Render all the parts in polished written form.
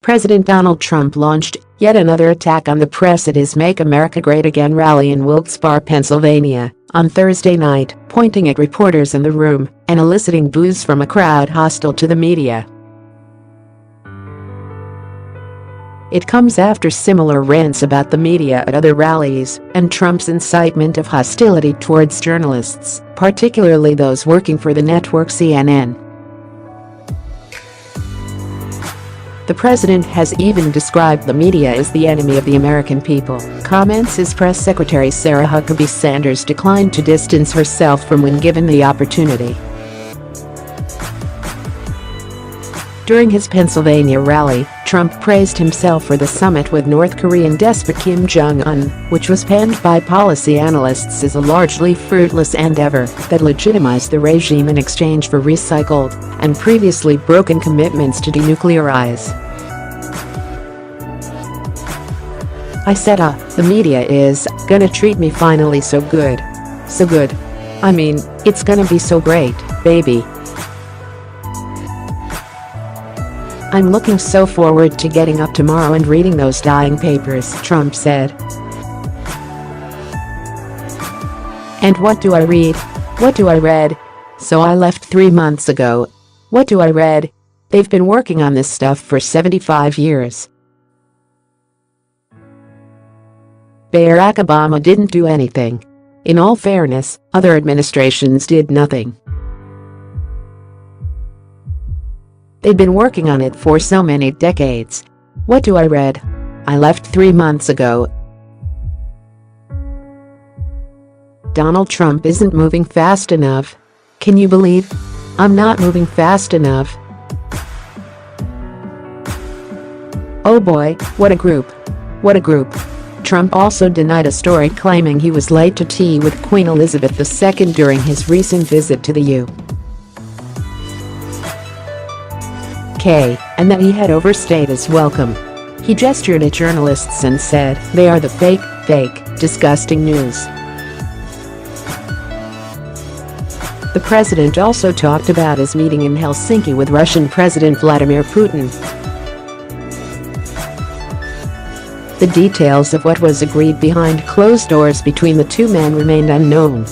President Donald Trump launched yet another attack on the press at his Make America Great Again rally in Wilkes-Barre, Pennsylvania, on Thursday night, pointing at reporters in the room and eliciting boos from a crowd hostile to the media. It comes after similar rants about the media at other rallies and Trump's incitement of hostility towards journalists, particularly those working for the network CNN. The president has even described the media as the enemy of the American people, comments his press secretary Sarah Huckabee Sanders declined to distance herself from when given the opportunity. During his Pennsylvania rally, Trump praised himself for the summit with North Korean despot Kim Jong Un, which was panned by policy analysts as a largely fruitless endeavor that legitimized the regime in exchange for recycled and previously broken commitments to denuclearize. I said, the media is gonna treat me finally so good. So good. I mean, it's gonna be so great, baby. I'm looking so forward to getting up tomorrow and reading those dying papers, Trump said. And what do I read? What do I read? So I left 3 months ago. What do I read? They've been working on this stuff for 75 years. Barack Obama didn't do anything. In all fairness, other administrations did nothing. They'd been working on it for so many decades. What do I read? I left 3 months ago. Donald Trump isn't moving fast enough. Can you believe? I'm not moving fast enough. Oh boy, what a group. What a group. Trump also denied a story claiming he was late to tea with Queen Elizabeth II during his recent visit to the UK. And that he had overstayed his welcome. He gestured at journalists and said, "They are the fake, disgusting news." The president also talked about his meeting in Helsinki with Russian President Vladimir Putin. The details of what was agreed behind closed doors between the two men remained unknown.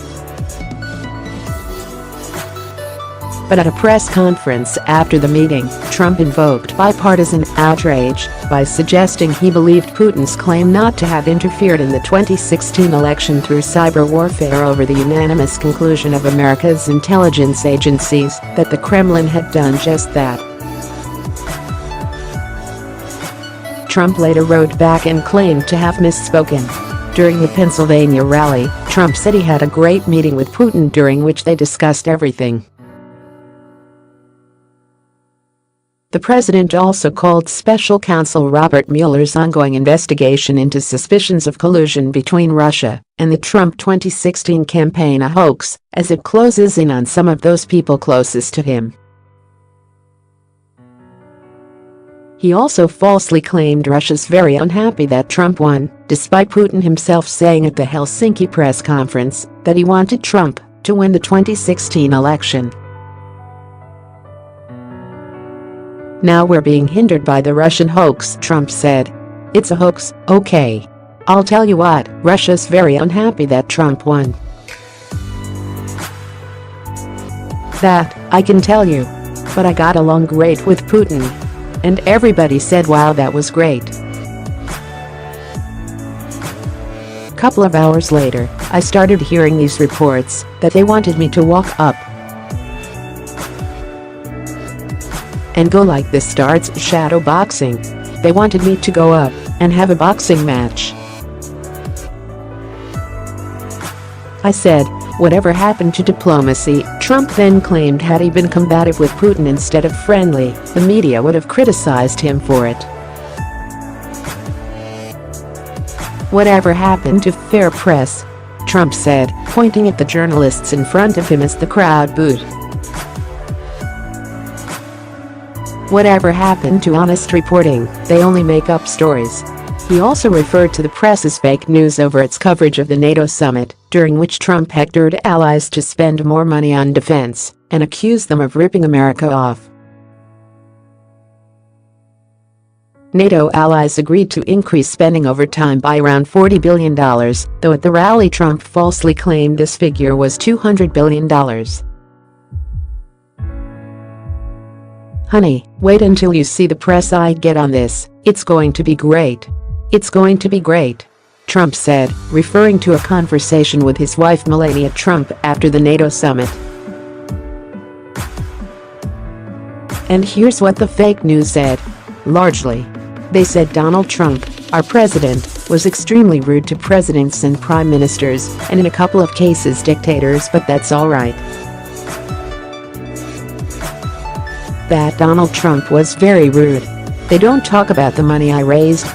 But at a press conference after the meeting, Trump invoked bipartisan outrage by suggesting he believed Putin's claim not to have interfered in the 2016 election through cyber warfare over the unanimous conclusion of America's intelligence agencies that the Kremlin had done just that. Trump later wrote back and claimed to have misspoken. During the Pennsylvania rally, Trump said he had a great meeting with Putin during which they discussed everything. The president also called special counsel Robert Mueller's ongoing investigation into suspicions of collusion between Russia and the Trump 2016 campaign a hoax, as it closes in on some of those people closest to him. He also falsely claimed Russia's very unhappy that Trump won, despite Putin himself saying at the Helsinki press conference that he wanted Trump to win the 2016 election. "Now we're being hindered by the Russian hoax," Trump said. "It's a hoax, okay. I'll tell you what, Russia's very unhappy that Trump won. That, I can tell you. But I got along great with Putin. And everybody said wow, that was great." Couple of hours later, I started hearing these reports that they wanted me to walk up and go like this, starts shadow boxing. They wanted me to go up and have a boxing match. I said, "Whatever happened to diplomacy?" Trump then claimed had he been combative with Putin instead of friendly, the media would have criticized him for it. "Whatever happened to fair press?" Trump said, pointing at the journalists in front of him as the crowd booed. "Whatever happened to honest reporting? They only make up stories." He also referred to the press's fake news over its coverage of the NATO summit, during which Trump hectored allies to spend more money on defense and accused them of ripping America off. NATO allies agreed to increase spending over time by around $40 billion, though at the rally Trump falsely claimed this figure was $200 billion. Honey, wait until you see the press I get on this. It's going to be great. It's going to be great, Trump said, referring to a conversation with his wife Melania Trump after the NATO summit. And here's what the fake news said. Largely, they said Donald Trump, our president, was extremely rude to presidents and prime ministers, and in a couple of cases dictators, but that's all right. That Donald Trump was very rude. They don't talk about the money I raised,